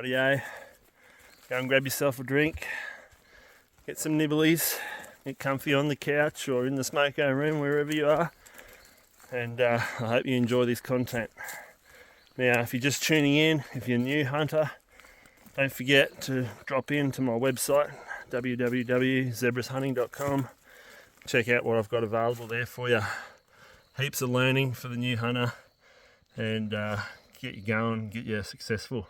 Rightio, go and grab yourself a drink, get some nibblies, get comfy on the couch or in the smoko room, wherever you are, and I hope you enjoy this content. Now, if you're just tuning in, if you're a new hunter, don't forget to drop into my website, www.zebrashunting.com. Check out what I've got available there for you. Heaps of learning for the new hunter, and get you going, get you successful.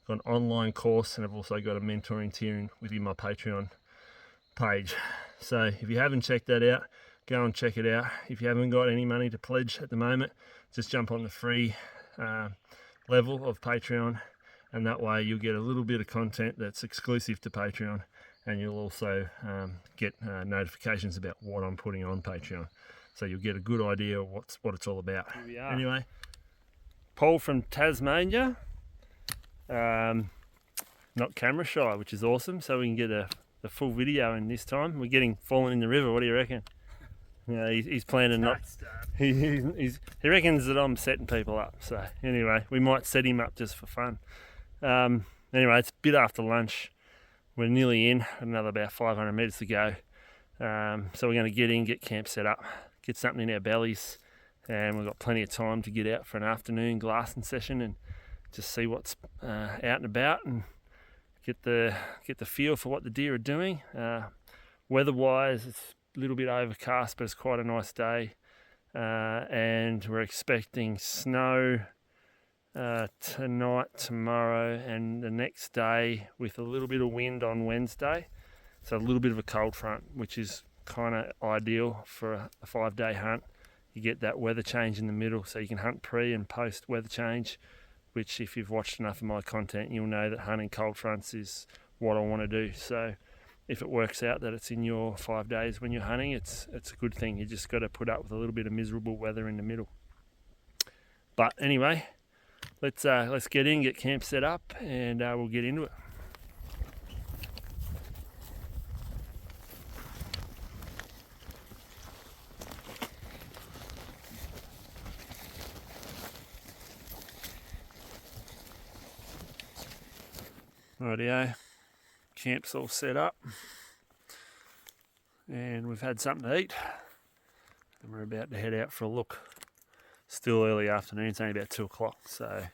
I've got an online course, and I've also got a mentoring tier within my Patreon page. So if you haven't checked that out, go and check it out. If you haven't got any money to pledge at the moment, just jump on the free level of Patreon, and that way you'll get a little bit of content that's exclusive to Patreon, and you'll also get notifications about what I'm putting on Patreon. So you'll get a good idea of what it's all about. Anyway, Paul from Tasmania, not camera shy, which is awesome, so we can get the full video in this time. We're getting fallen in the river. What do you reckon? Yeah, he's planning not. He reckons that I'm setting people up. So anyway, we might set him up just for fun. Anyway, it's a bit after lunch. We're nearly in. Another about 500 metres to go. So we're going to get in, get camp set up, get something in our bellies, and we've got plenty of time to get out for an afternoon glassing session and just see what's out and about and get the feel for what the deer are doing. Weather-wise, it's a little bit overcast, but it's quite a nice day, and we're expecting snow tonight, tomorrow, and the next day, with a little bit of wind on Wednesday. So a little bit of a cold front, which is kind of ideal for a 5-day hunt. You get that weather change in the middle, so you can hunt pre and post weather change, which if you've watched enough of my content, you'll know that hunting cold fronts is what I want to do. So if it works out that it's in your 5 days when you're hunting, it's a good thing. You just got to put up with a little bit of miserable weather in the middle. But anyway, let's get in, get camp set up, and we'll get into it. Rightio, camp's all set up, and we've had something to eat, and we're about to head out for a look. Still early afternoon, it's only about 2 o'clock, so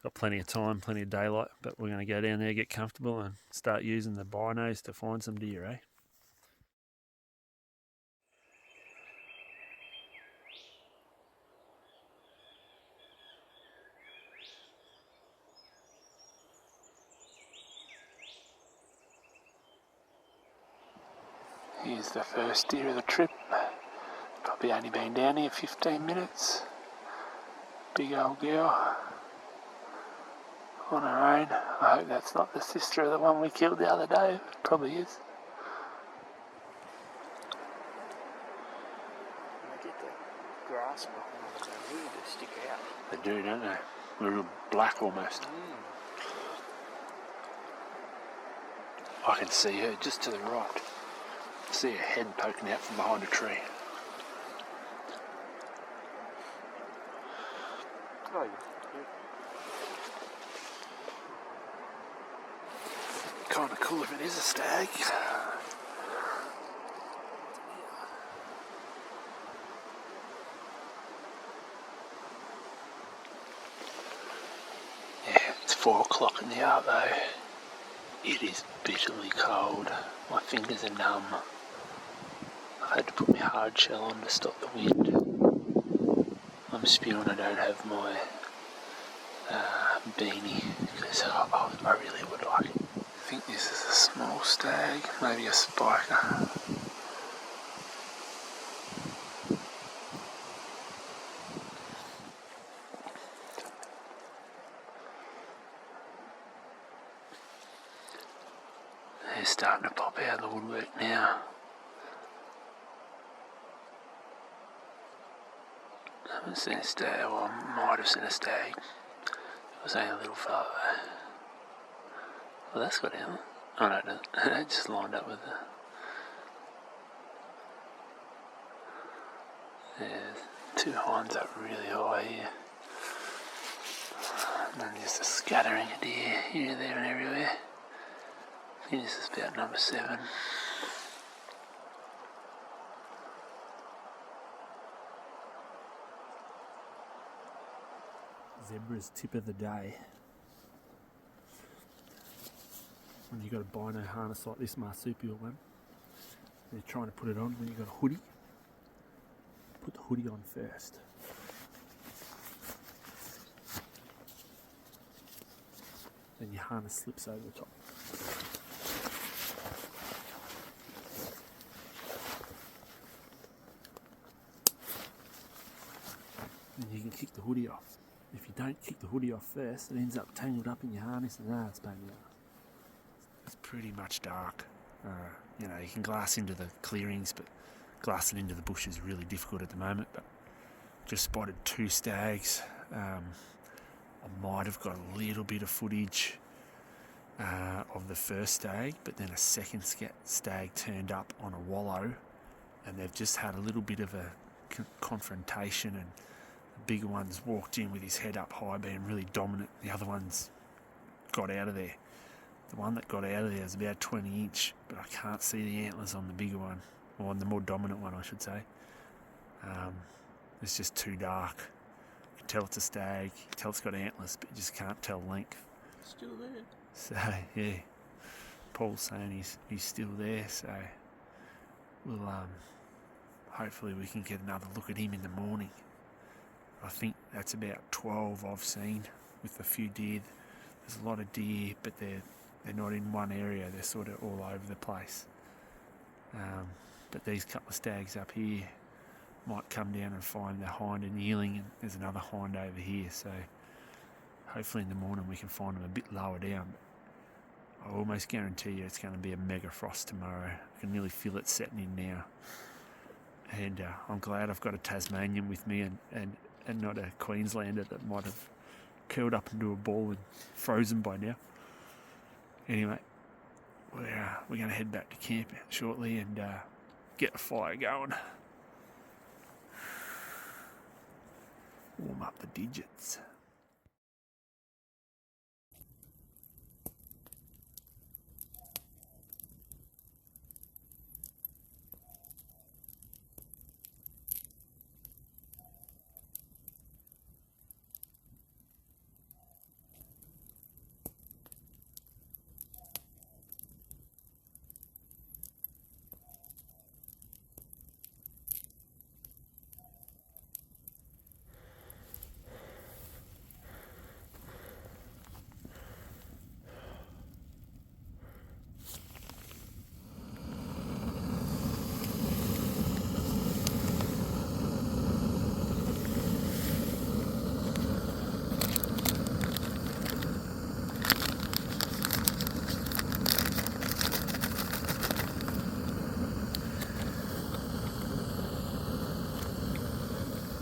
got plenty of time, plenty of daylight, but we're going to go down there, get comfortable, and start using the binos to find some deer, eh? Here's the first deer of the trip. Probably only been down here 15 minutes. Big old girl on her own. I hope that's not the sister of the one we killed the other day. Probably is. They get the grass behind them, they really do stick out. They do, don't they? They're real black almost. I can see her just to the right. See her head poking out from behind a tree. Oh, yeah. Kind of cool if it is a stag. Yeah, it's 4 o'clock in the hour though. It is bitterly cold. My fingers are numb. I've had to put my hard shell on to stop the wind. I'm spewing I don't have my beanie because I really would like it. I think this is a small stag, maybe a spiker. They're starting to pop out of the woodwork now. I haven't seen a stag, well I might have seen a stag. It was only a little far away. Well, that's got out. Oh no, it doesn't. It just lined up with the... Yeah, two hinds up really high here. And then just a scattering of deer here, there and everywhere. I think this is about number 7. Zebra's tip of the day. When you've got a bino harness like this marsupial one, you're trying to put it on when you've got a hoodie. Put the hoodie on first. Then your harness slips over the top. Then you can kick the hoodie off. If you don't kick the hoodie off first, it ends up tangled up in your harness and it's pain in the ass. It's pretty much dark. You know, you can glass into the clearings, but glassing into the bush is really difficult at the moment. But just spotted 2 stags. I might have got a little bit of footage of the first stag, but then a second stag turned up on a wallow, and they've just had a little bit of a confrontation, and the bigger one's walked in with his head up high, being really dominant. The other one's got out of there. The one that got out of there is about 20 inch, but I can't see the antlers on the bigger one, or on the more dominant one, I should say. It's just too dark. You can tell it's a stag, you can tell it's got antlers, but you just can't tell length. Still there. So, yeah, Paul's saying he's still there, so we'll, hopefully we can get another look at him in the morning. I think that's about 12 I've seen with a few deer. There's a lot of deer, but they're not in one area, they're sort of all over the place. But these couple of stags up here might come down and find the hind and yearling, and there's another hind over here, so hopefully in the morning we can find them a bit lower down. I almost guarantee you it's going to be a mega frost tomorrow. I can nearly feel it setting in now. And I'm glad I've got a Tasmanian with me and not a Queenslander that might have curled up into a ball and frozen by now. Anyway, we're going to head back to camp shortly and get a fire going. Warm up the digits.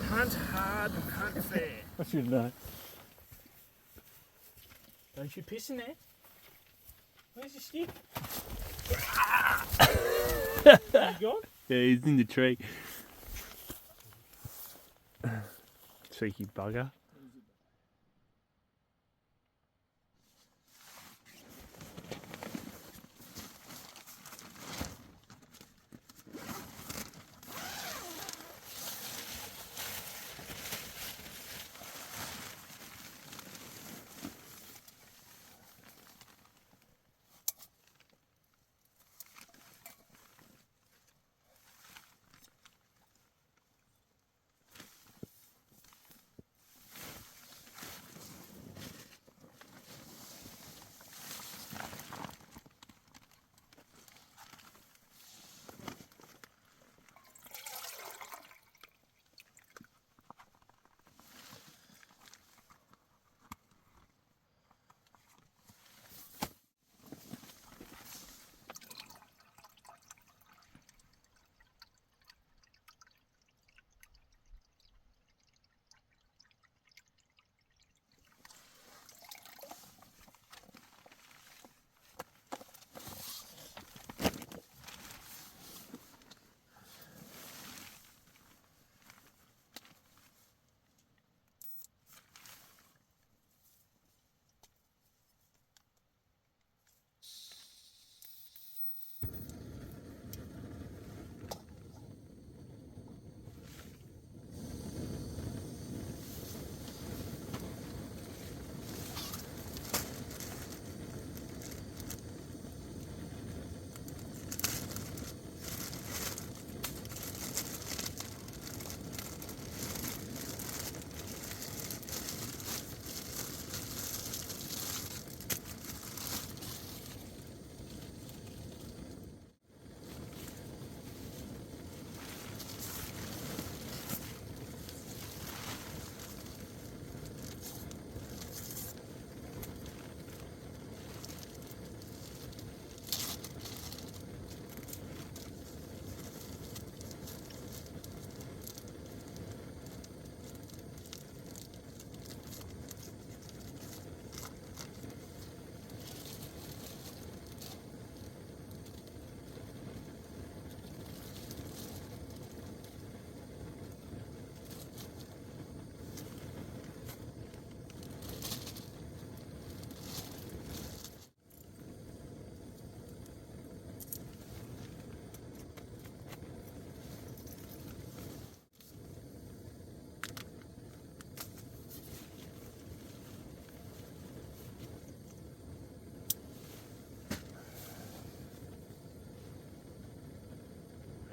Hunt hard and hunt fair. I should know. Don't you piss in there? Where's your stick? You gone? Yeah, he's in the tree. Cheeky bugger.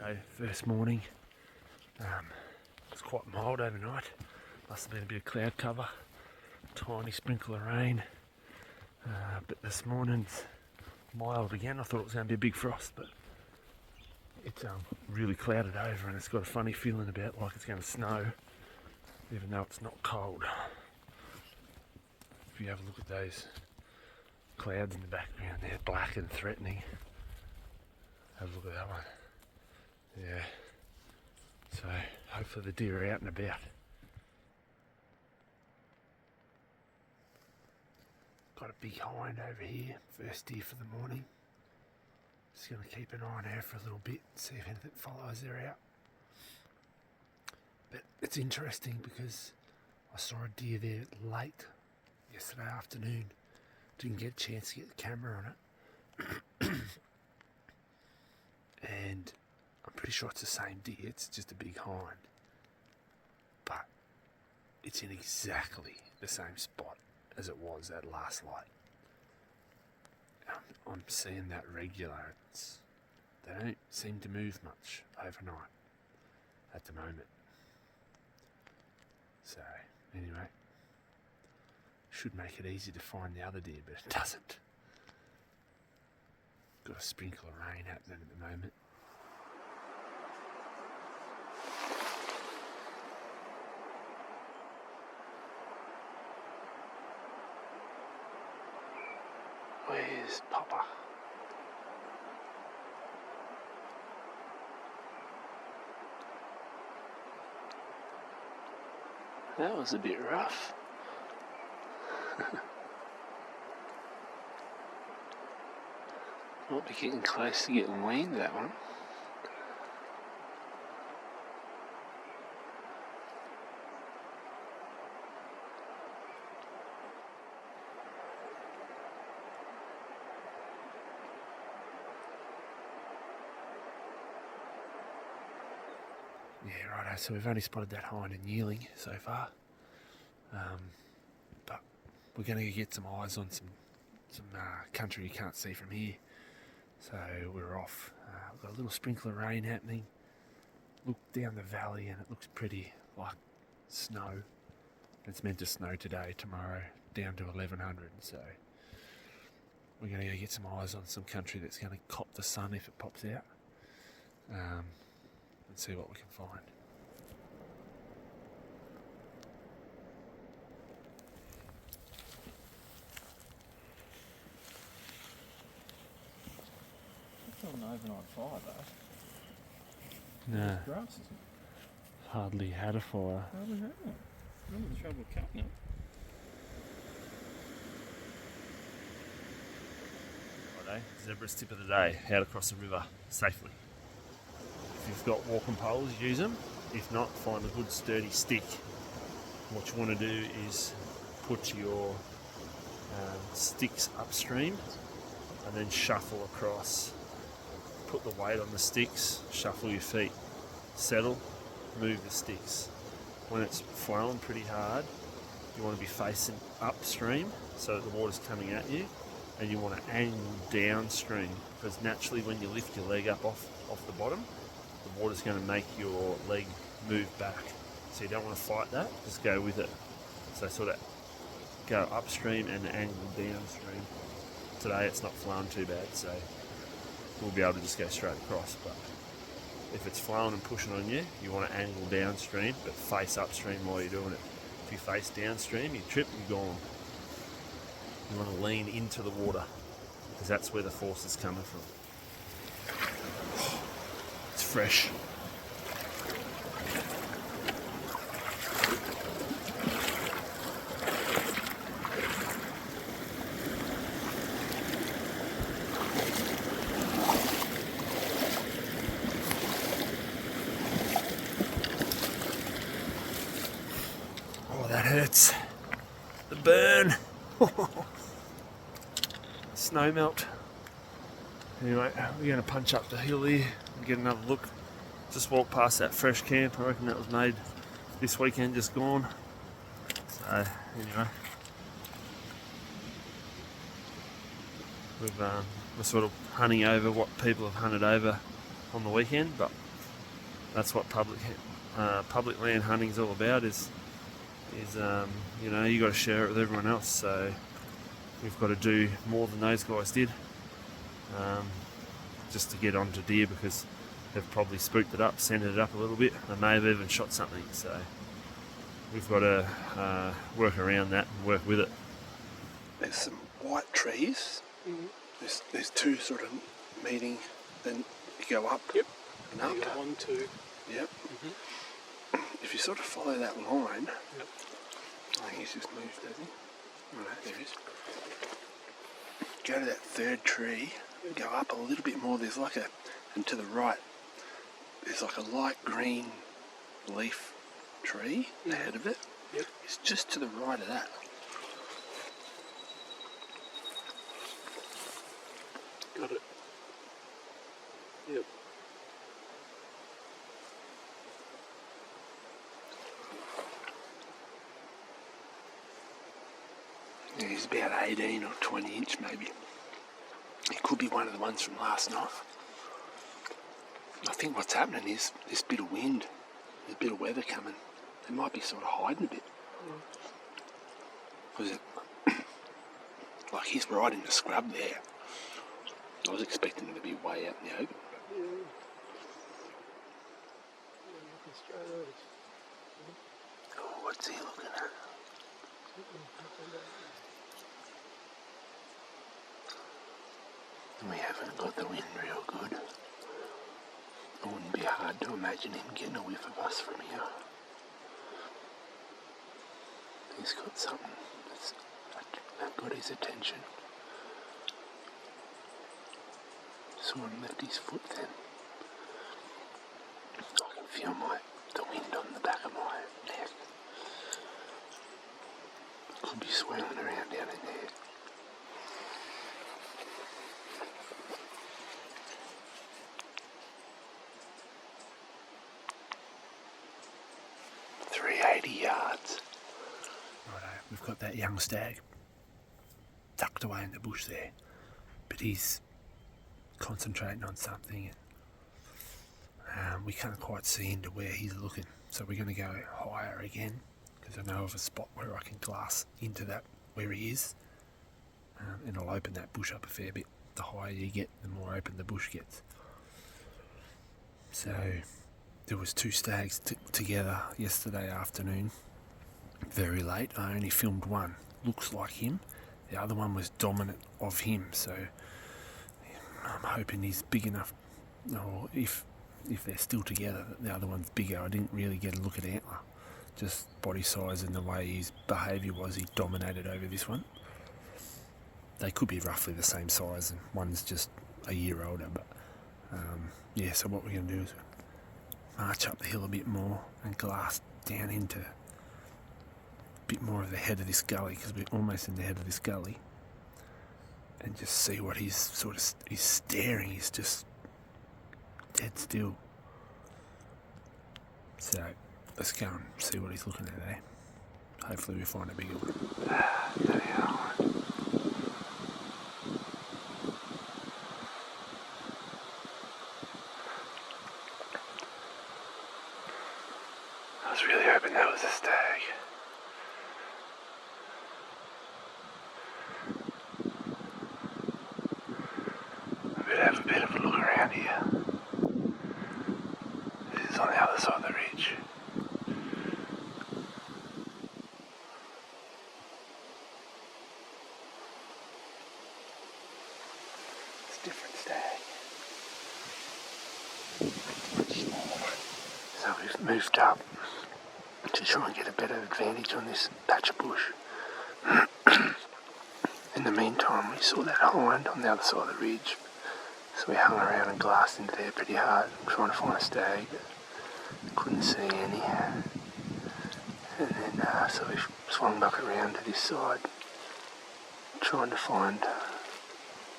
Saturday, first morning. It's quite mild overnight. Must have been a bit of cloud cover, tiny sprinkle of rain. But this morning's mild again. I thought it was going to be a big frost, but it's really clouded over and it's got a funny feeling about like it's going to snow, even though it's not cold. If you have a look at those clouds in the background, they're black and threatening. Have a look at that one. Yeah. So hopefully the deer are out and about. Got a big hind over here, first deer for the morning. Just going to keep an eye on her for a little bit, see if anything follows her out. But it's interesting because I saw a deer there late yesterday afternoon. Didn't get a chance to get the camera on it. And I'm pretty sure it's the same deer, it's just a big hind. But it's in exactly the same spot as it was at last light. I'm seeing that regular. They don't seem to move much overnight at the moment. So anyway, should make it easy to find the other deer, but it doesn't. Got a sprinkle of rain happening at the moment. Where's Papa? That was a bit rough. Might be getting close to getting weaned, that one. Yeah, righto, so we've only spotted that hind and yearling so far. But we're going to get some eyes on some country you can't see from here. So we're off. We've got a little sprinkle of rain happening. Look down the valley and it looks pretty like snow. It's meant to snow today, tomorrow, down to 1100. So we're going to go get some eyes on some country that's going to cop the sun if it pops out. And see what we can find. It's not an overnight fire though. No, It's grass, isn't it? hardly had a fire. Hardly had it. Not the trouble of cutting it. Righto, zebra's tip of the day, how to cross the river safely. If you've got walking poles, use them. If not, find a good sturdy stick. What you want to do is put your sticks upstream and then shuffle across. Put the weight on the sticks, shuffle your feet, settle, move the sticks. When it's flowing pretty hard, you want to be facing upstream so that the water's coming at you, and you want to angle downstream because naturally when you lift your leg up off the bottom, the water's going to make your leg move back. So you don't want to fight that, just go with it. So sort of go upstream and angle downstream. Today it's not flowing too bad, so we'll be able to just go straight across. But if it's flowing and pushing on you, you want to angle downstream, but face upstream while you're doing it. If you face downstream, you trip, you're gone. You want to lean into the water, because that's where the force is coming from. It's fresh. Oh, that hurts. The burn. Snow melt. Anyway, we're going to punch up the hill here and get another look. Just walked past that fresh camp. I reckon that was made this weekend, just gone. So anyway, we're sort of hunting over what people have hunted over on the weekend, but That's what public land hunting is all about. Is you know, you got to share it with everyone else. So we've got to do more than those guys did, just to get onto deer, because they've probably spooked it up, scented it up a little bit. They may have even shot something. So we've got to work around that and work with it. There's some white trees. There's two sort of meeting, then you go up. Yep. And up. You got 1, 2. Yep. If you sort of follow that line, Yep. I think he's just moved, hasn't he? Oh, no, there he is. Go to that third tree, go up a little bit more. There's like and to the right, there's like a light green leaf tree ahead of it. Yep. It's just to the right of that. Got it. Yep. Yeah, he's about 18 or 20 inch maybe. It could be one of the ones from last night. I think what's happening is this bit of wind, there's a bit of weather coming. They might be sort of hiding a bit. Was it like he's right in the scrub there? I was expecting him to be way out in the open. Oh, what's he looking at? We haven't got the wind real good. It wouldn't be hard to imagine him getting a whiff of us from here. He's got something that's got his attention. Saw him lift his foot then. I can feel the wind on the back of my neck. Could be swirling around down in there. Yards. Righto, we've got that young stag tucked away in the bush there, but he's concentrating on something, and we can't quite see into where he's looking, so we're going to go higher again, because I know of a spot where I can glass into that where he is, and I'll open that bush up a fair bit. The higher you get, the more open the bush gets. So there was two stags together yesterday afternoon, very late. I only filmed one, looks like him. The other one was dominant of him, so I'm hoping he's big enough, or if they're still together, that the other one's bigger. I didn't really get a look at antler, just body size and the way his behaviour was. He dominated over this one. They could be roughly the same size, and one's just a year older, but yeah, so what we're going to do is march up the hill a bit more and glass down into a bit more of the head of this gully, because we're almost in the head of this gully, and just see what he's staring. He's just dead still. So let's go and see what he's looking at, eh? Hopefully we find a bigger one. There we are. I was really hoping that was a stag. I'm going to have a bit of a look around here. This is on the other side of the ridge. It's a different stag. Much smaller. So we've moved up to try and get a better advantage on this patch of bush. In the meantime, we saw that hind on the other side of the ridge, so we hung around and glassed into there pretty hard, trying to find a stag, but couldn't see any. And then so we swung back around to this side, trying to find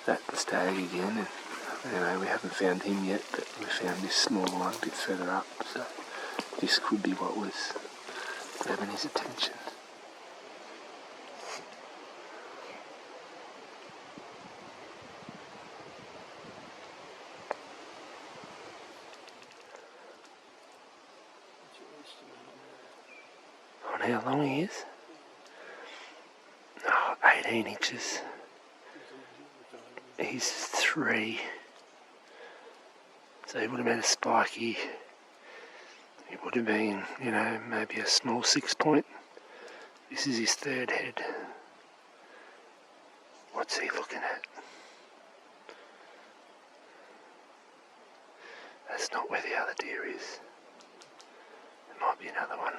that stag again. And anyway, we haven't found him yet, but we found this small one a bit further up, so this could be what was grabbing his attention. on how long he is. 18 inches. He's 3. So he would have been a spiky. He would have been, maybe a small 6-point. This is his 3rd head. What's he looking at? That's not where the other deer is. There might be another one.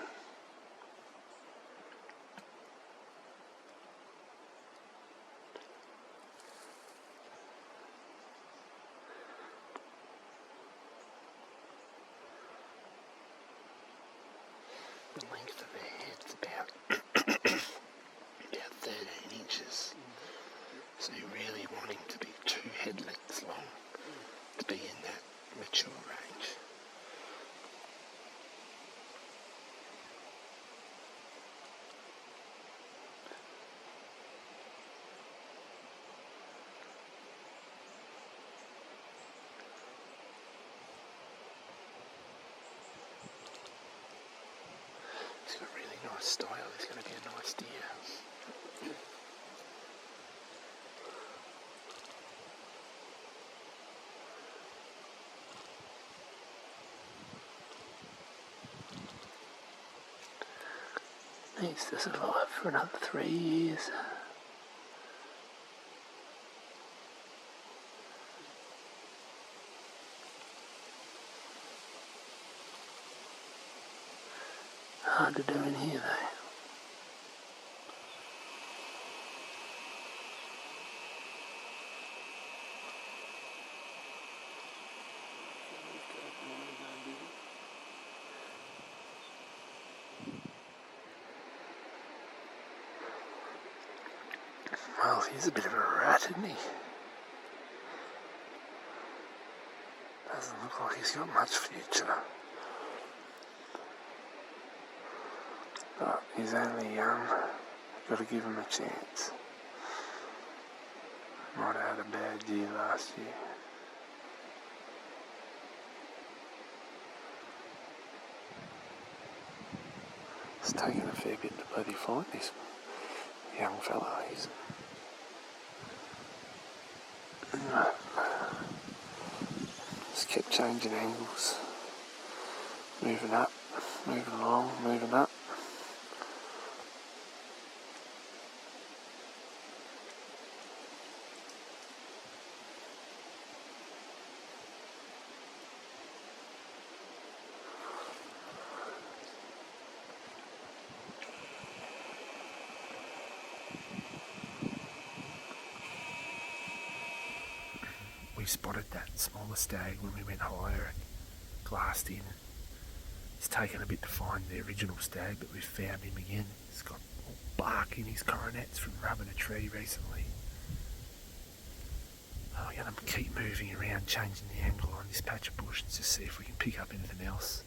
The length of their head's about 13 inches. So you really want him to be 2 head lengths long to be in that mature range. He's got a really nice style. He's going to be a nice deer. Needs to survive for another 3 years. Hard to do in here though. Well, he's a bit of a rat, isn't he? Doesn't look like he's got much future. But he's only young. Got to give him a chance. Might have had a bad year last year. It's taken a fair bit to bloody find this young fella. He's just kept changing angles, moving up, moving along, moving up. We spotted that smaller stag when we went higher and glassed in. It's taken a bit to find the original stag, but we've found him again. He's got bark in his coronets from rubbing a tree recently. We're going to keep moving around, changing the angle on this patch of bush and just see if we can pick up anything else.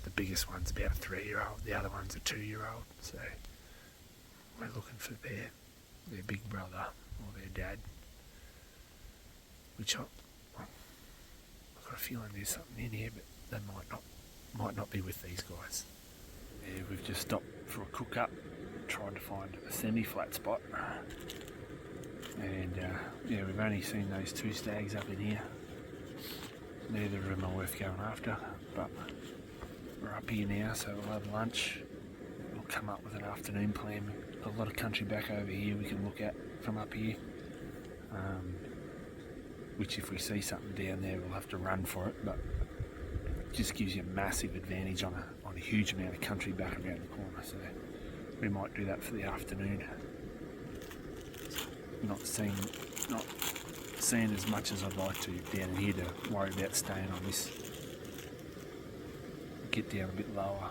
The biggest one's about a 3-year-old, the other one's a 2-year-old, so we're looking for their big brother or their dad. Which I've got a feeling there's something in here, but they might not be with these guys. Yeah, we've just stopped for a cook up, trying to find a semi-flat spot, and we've only seen those 2 stags up in here. Neither of them are worth going after, but we're up here now, so we'll have lunch. We'll come up with an afternoon plan. A lot of country back over here we can look at from up here. Which if we see something down there we'll have to run for it, but it just gives you a massive advantage on a huge amount of country back around the corner, so we might do that for the afternoon. Not seeing as much as I'd like to down here to worry about staying on this. Get down a bit lower,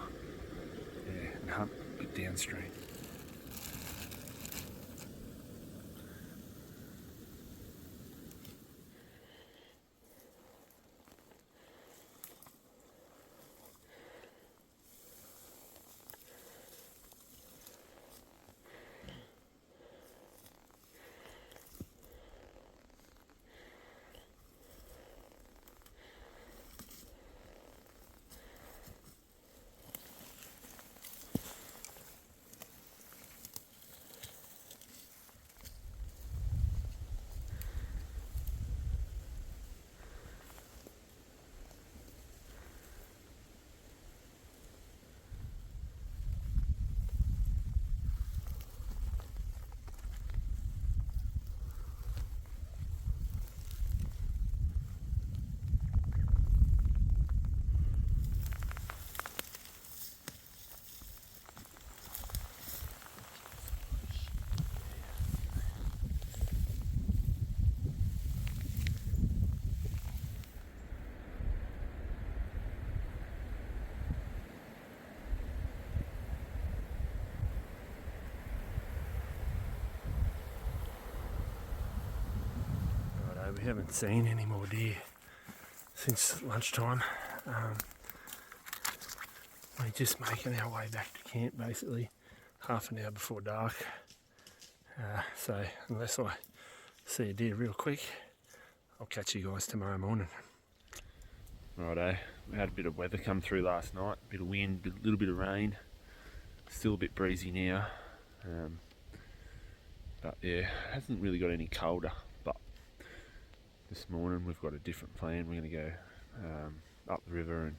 and hunt a bit downstream. we haven't seen any more deer since lunchtime. We're just making our way back to camp basically half an hour before dark. So unless I see a deer real quick, I'll catch you guys tomorrow morning. Righto, we had a bit of weather come through last night, a bit of wind, a little bit of rain. Still a bit breezy now. But yeah, it hasn't really got any colder. But this morning we've got a different plan. We're going to go up the river and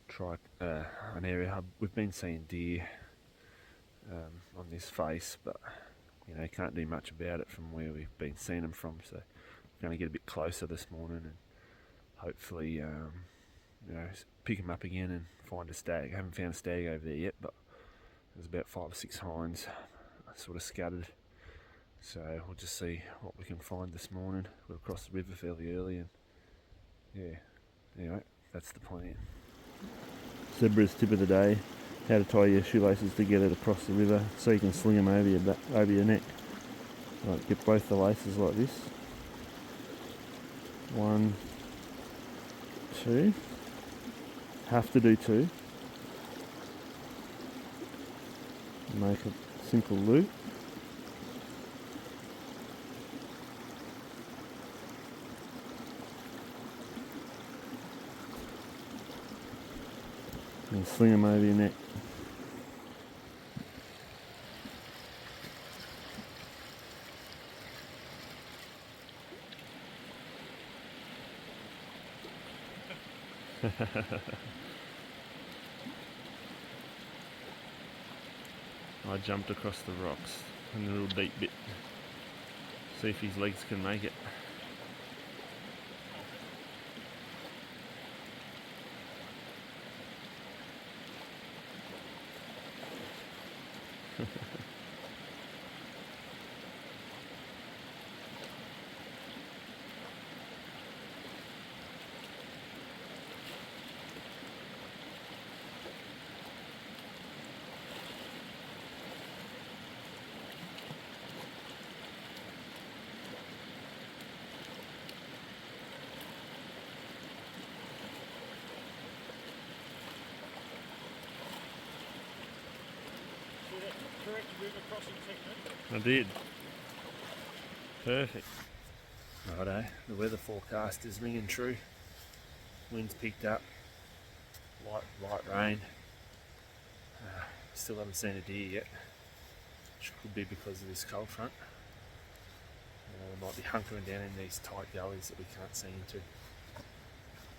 try an area. We've been seeing deer on this face, but you know, can't do much about it from where we've been seeing them from. So we're going to get a bit closer this morning and hopefully, you know, pick them up again and find a stag. I haven't found a stag over there yet, but there's about 5 or 6 hinds sort of scattered. So we'll just see what we can find this morning. We'll cross the river fairly early, and yeah, anyway, that's the plan. Zebra's tip of the day: how to tie your shoelaces together to cross the river so you can sling them over your neck. Right, get both the laces like this. 1, 2. Have to do 2. Make a simple loop. And sling them over your neck. I jumped across the rocks in a little deep bit. See if his legs can make it. Correct river crossing technique. I did. Perfect. Righto, the weather forecast is ringing true. Wind's picked up. Light rain. Still haven't seen a deer yet, which could be because of this cold front. We might be hunkering down in these tight gullies that we can't see into.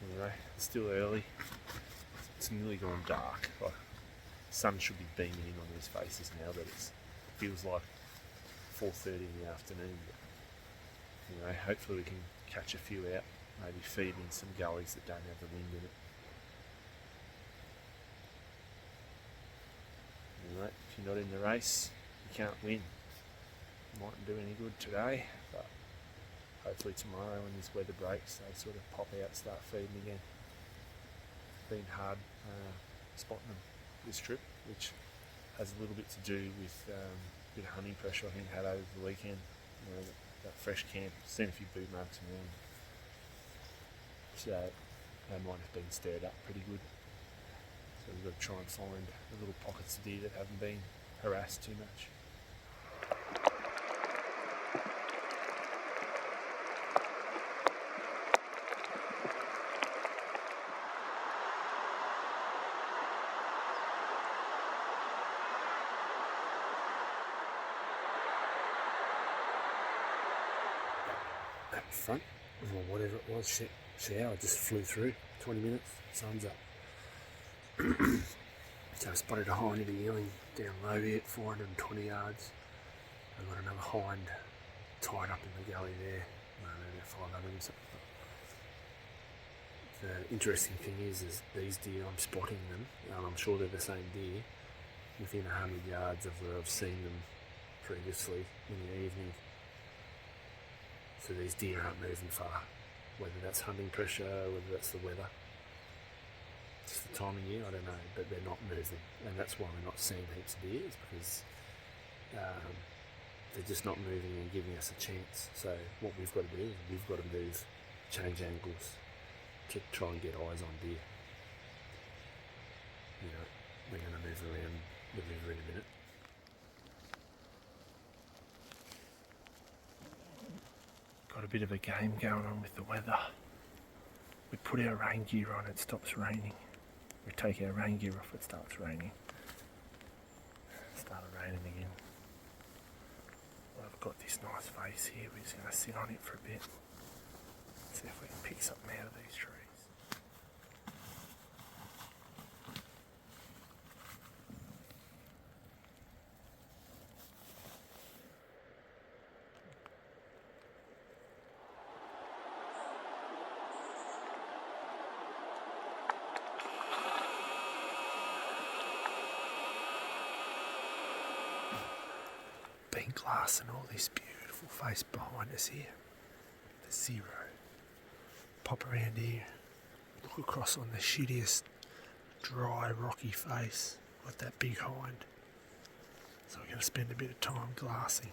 Anyway, it's still early. It's nearly gone dark. Like, the sun should be beaming in on these faces now, but it feels like 4:30 in the afternoon. But anyway, hopefully we can catch a few out, maybe feed in some gullies that don't have the wind in it. Anyway, if you're not in the race, you can't win. Mightn't do any good today, but hopefully tomorrow when this weather breaks, they sort of pop out and start feeding again. It's been hard spotting them this trip, which has a little bit to do with a bit of hunting pressure I think I had over the weekend. You know, that fresh camp, seen a few boot marks around, so they might have been stirred up pretty good. So we've got to try and find the little pockets of deer that haven't been harassed too much. That front, or whatever it was, shower just flew through. 20 minutes, sun's up. So I spotted a hind in a yearling down low here at 420 yards. I've got another hind tied up in the gully there, about 500 or something. The interesting thing is these deer, I'm spotting them, and I'm sure they're the same deer, within 100 yards of where I've seen them previously in the evening. So these deer aren't moving far, whether that's hunting pressure, whether that's the weather. It's the time of year, I don't know, but they're not moving, and that's why we're not seeing heaps of deer, is because they're just not moving and giving us a chance. So what we've got to do is we've got to move, change angles to try and get eyes on deer. You know, we're going to move around the river in a minute. Got a bit of a game going on with the weather. We put our rain gear on, it stops raining. We take our rain gear off, it starts raining. Started raining again. Well, I've got this nice vase here, we're just going to sit on it for a bit. See if we can pick something out of these trees. Been glass and all this beautiful face behind us here. The zero. Pop around here. Look across on the shittiest dry rocky face. Got that big hind. So we're going to spend a bit of time glassing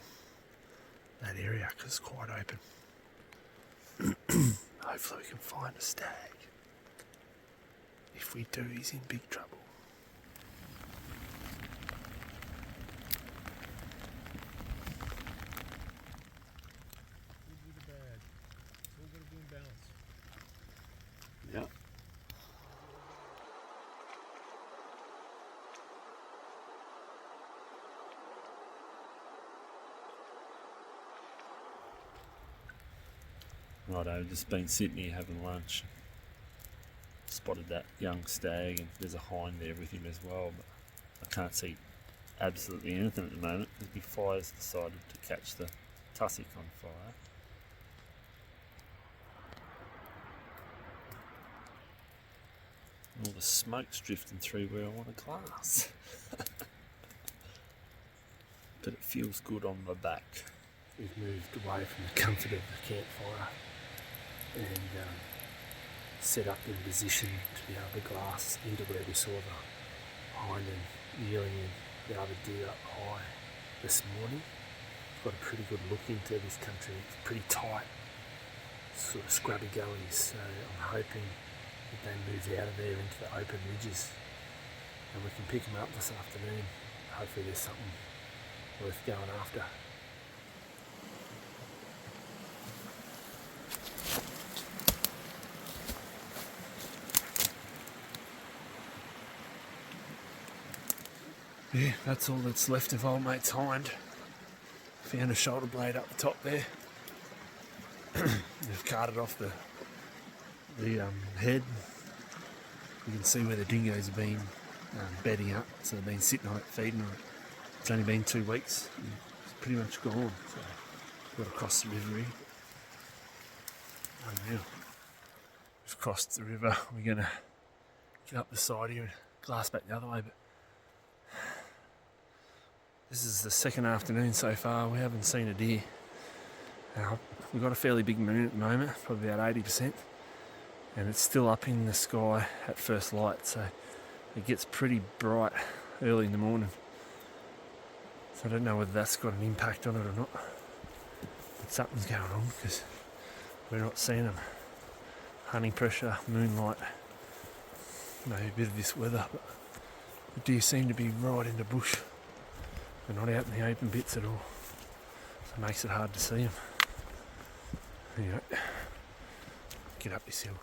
that area because it's quite open. Hopefully we can find a stag. If we do, he's in big trouble. Yeah. Righto, just been sitting here having lunch. Spotted that young stag, and there's a hind there with him as well, but I can't see absolutely anything at the moment because the fire's decided to catch the tussock on fire. All the smoke's drifting through where I want a glass. But it feels good on my back. We've moved away from the comfort of the campfire and set up in position to be able to glass into where we saw the hind and yearling and the other deer up high this morning. Got a pretty good look into this country. It's pretty tight, sort of scrubby gullies, so I'm hoping that they move out of there into the open ridges and we can pick them up this afternoon. Hopefully there's something worth going after. Yeah, that's all that's left of old mate's hind. Found a shoulder blade up the top there. They've carted off the head. You can see where the dingoes have been bedding up, so they've been sitting on it, feeding on it. It's only been 2 weeks. It's pretty much gone. So got to cross the river here. And now we've crossed the river. We're going to get up the side here and glass back the other way. But this is the second afternoon so far. We haven't seen a deer. We've got a fairly big moon at the moment, probably about 80%. And it's still up in the sky at first light, so it gets pretty bright early in the morning. So I don't know whether that's got an impact on it or not. But something's going on because we're not seeing them. Hunting pressure, moonlight, maybe a bit of this weather, but the deer seem to be right in the bush. They're not out in the open bits at all. So it makes it hard to see them. Anyway, get up this hill.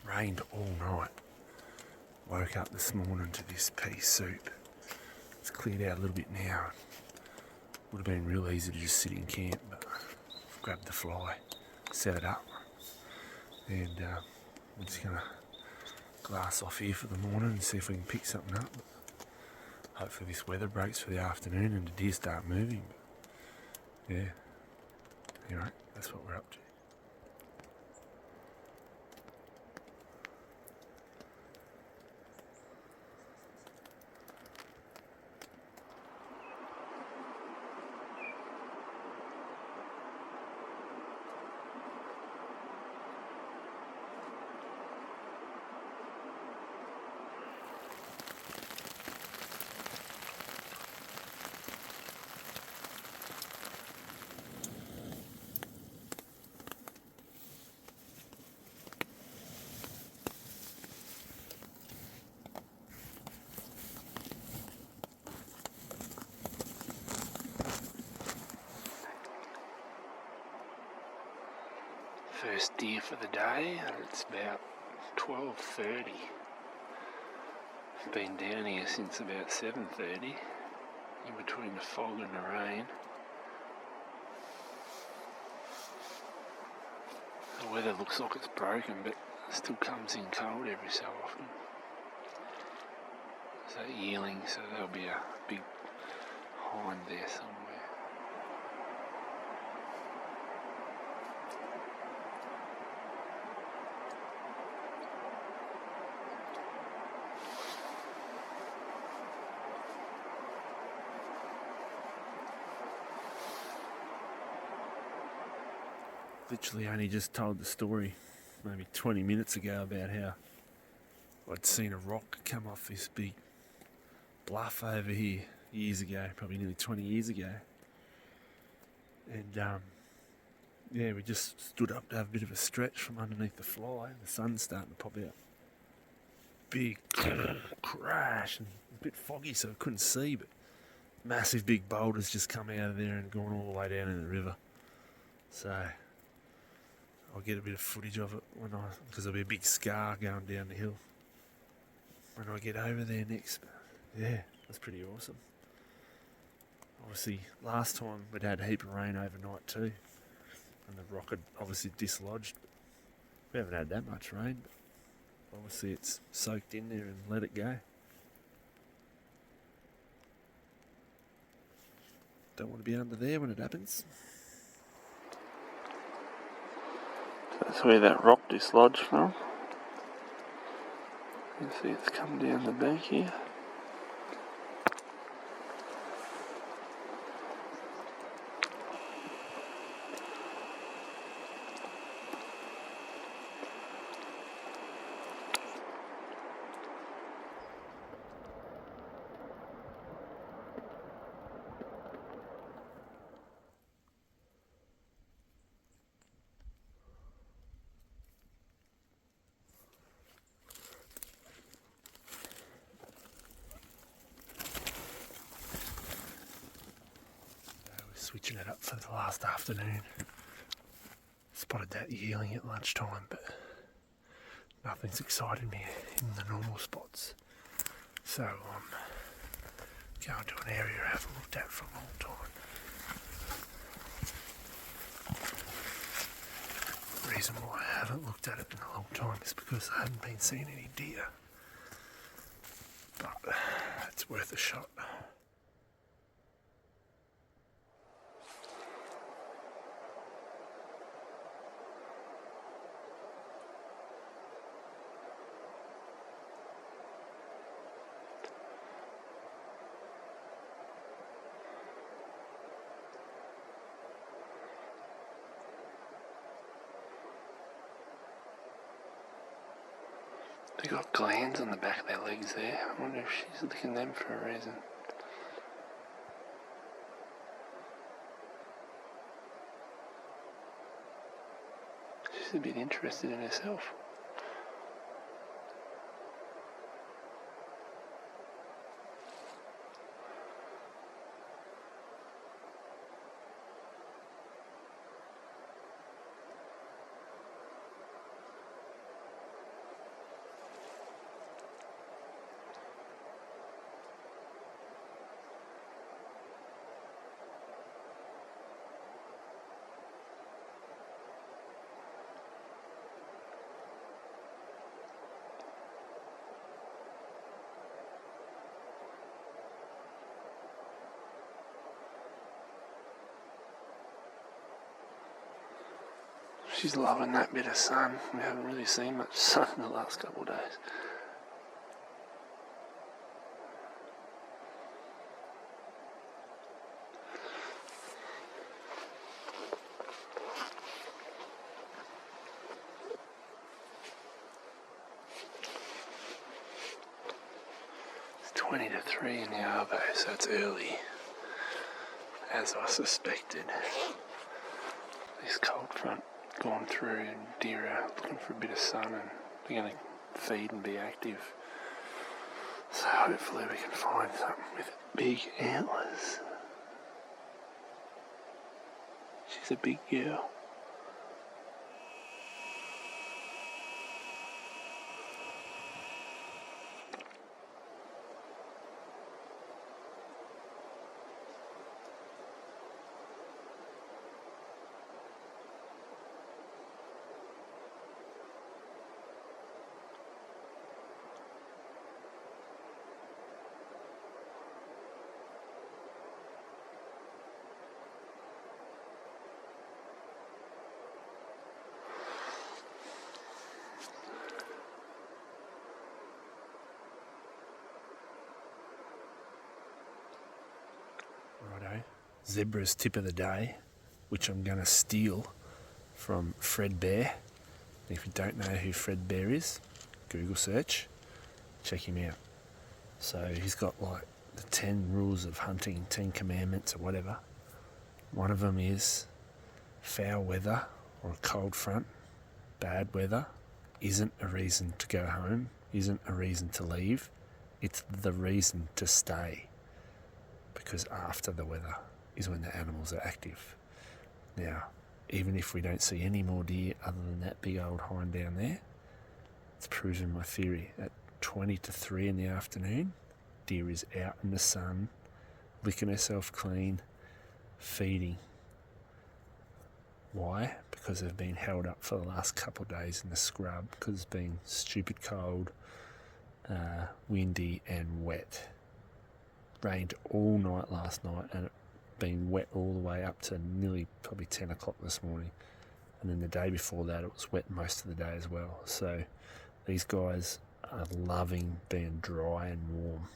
Rained all night. Woke up this morning to this pea soup. It's cleared out a little bit now. Would have been real easy to just sit in camp, but I've grabbed the fly, set it up, and we're just going to glass off here for the morning and see if we can pick something up. Hopefully this weather breaks for the afternoon and the deer start moving. But yeah, anyway, that's what we're up to. first deer for the day, and it's about 12:30. I've been down here since about 7:30, in between the fog and the rain. The weather looks like it's broken, but it still comes in cold every so often. So yearling, so there'll be a big hind there somewhere. Literally only just told the story maybe 20 minutes ago about how I'd seen a rock come off this big bluff over here years ago, probably nearly 20 years ago. And yeah, we just stood up to have a bit of a stretch from underneath the fly. The sun's starting to pop out. Big crash, and a bit foggy so I couldn't see, but massive big boulders just come out of there and gone all the way down in the river. So I'll get a bit of footage of it because there'll be a big scar going down the hill when I get over there next. Yeah, that's pretty awesome. Obviously, last time we'd had a heap of rain overnight too, and the rock had obviously dislodged. We haven't had that much rain, but obviously it's soaked in there and let it go. Don't want to be under there when it happens. That's where that rock dislodged from. You can see it's come down the bank here. Switching it up for the last afternoon. Spotted that yearling at lunchtime, but nothing's excited me in the normal spots. So I'm going to an area I haven't looked at for a long time. The reason why I haven't looked at it in a long time is because I haven't been seeing any deer. But it's worth a shot. They got glands on the back of their legs there. I wonder if she's licking them for a reason. She's a bit interested in herself. She's loving that bit of sun. We haven't really seen much sun in the last couple of days. It's 20 to 3 in the arvo, so it's early, as I suspected. This cold front gone through and deer are looking for a bit of sun and they're going to feed and be active. So hopefully we can find something with big antlers. She's a big girl. Zebra's tip of the day, which I'm going to steal from Fred Bear. If you don't know who Fred Bear is, Google search, check him out. So he's got like the 10 rules of hunting, 10 commandments or whatever. One of them is foul weather or a cold front, bad weather isn't a reason to go home, isn't a reason to leave. It's the reason to stay, because after the weather is when the animals are active. Now, even if we don't see any more deer other than that big old hind down there, it's proven my theory. At 20 to 3 in the afternoon, deer is out in the sun, licking herself clean, feeding. Why? Because they've been held up for the last couple of days in the scrub because it's been stupid cold, windy and wet. Rained all night last night and it been wet all the way up to nearly probably 10 o'clock this morning. And then the day before that it was wet most of the day as well. So these guys are loving being dry and warm.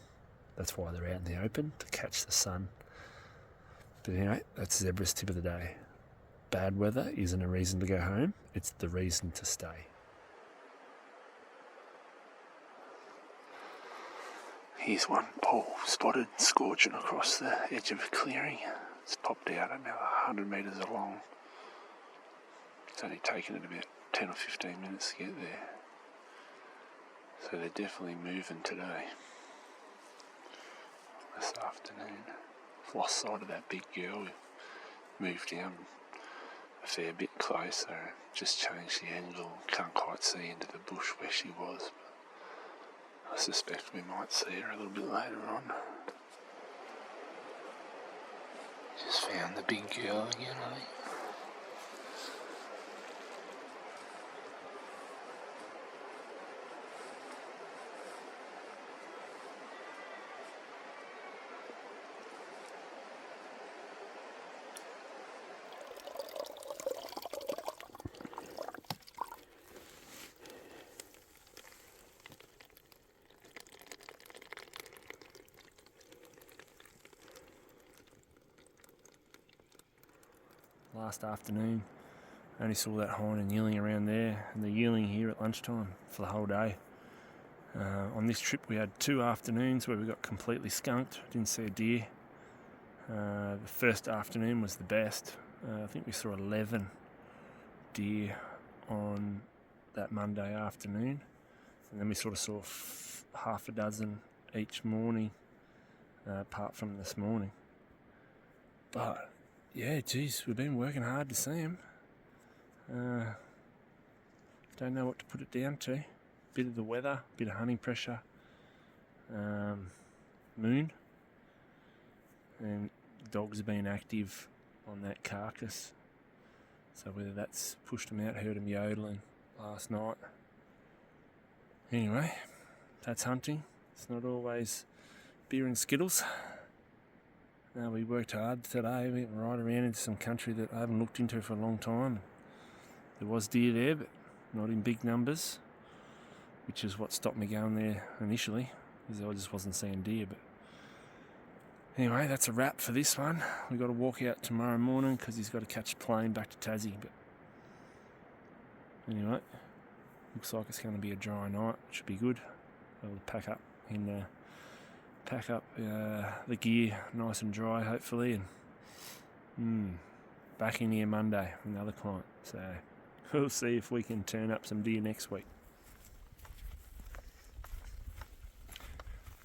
That's why they're out in the open, to catch the sun. But anyway, that's Zebra's tip of the day. Bad weather isn't a reason to go home, it's the reason to stay. Here's one Paul spotted scorching across the edge of a clearing. It's popped out about 100 metres along. It's only taken it about 10 or 15 minutes to get there. So they're definitely moving today. This afternoon. Lost sight of that big girl. We moved down a fair bit closer, just changed the angle. Can't quite see into the bush where she was. I suspect we might see her a little bit later on. Just found the big girl again, I think. Last afternoon, I only saw that hind and yearling around there, and the yearling here at lunchtime for the whole day. On this trip we had 2 afternoons where we got completely skunked, didn't see a deer. The first afternoon was the best. I think we saw 11 deer on that Monday afternoon, and then we sort of saw half a dozen each morning, apart from this morning. But yeah, geez, we've been working hard to see him. Don't know what to put it down to. Bit of the weather, bit of hunting pressure, moon, and dogs have been active on that carcass. So whether that's pushed them out, heard them yodeling last night. Anyway, that's hunting. It's not always beer and Skittles. We worked hard today. We went right around into some country that I haven't looked into for a long time. There was deer there, but not in big numbers, which is what stopped me going there initially, because I just wasn't seeing deer. But anyway, that's a wrap for this one. We've got to walk out tomorrow morning because he's got to catch a plane back to Tassie. But anyway, looks like it's going to be a dry night, which should be good. I'll pack up the gear nice and dry, hopefully, and back in here Monday, another client. So we'll see if we can turn up some deer next week.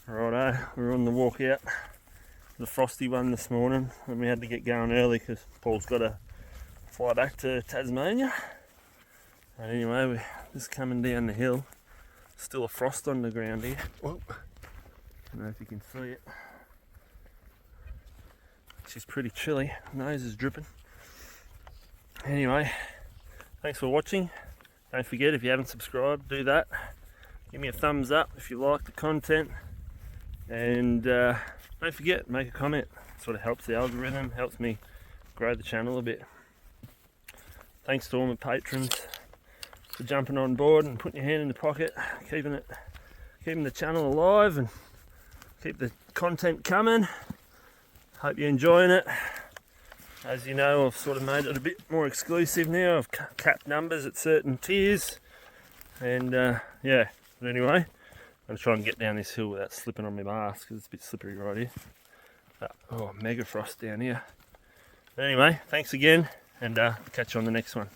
Righto, we're on the walk out. The frosty one this morning, and we had to get going early because Paul's got to fly back to Tasmania. And anyway, we're just coming down the hill. Still a frost on the ground here. Whoa. I don't know if you can see it. She's pretty chilly. Nose is dripping. Anyway, thanks for watching. Don't forget, if you haven't subscribed, do that. Give me a thumbs up if you like the content. And don't forget, make a comment. It sort of helps the algorithm, helps me grow the channel a bit. Thanks to all my patrons for jumping on board and putting your hand in the pocket, keeping the channel alive and keep the content coming. Hope you're enjoying it. As you know, I've sort of made it a bit more exclusive now. I've capped numbers at certain tiers, and yeah. But anyway, I'm gonna try and get down this hill without slipping on my mask because it's a bit slippery right here. Oh, mega frost down here. But anyway, thanks again, and catch you on the next one.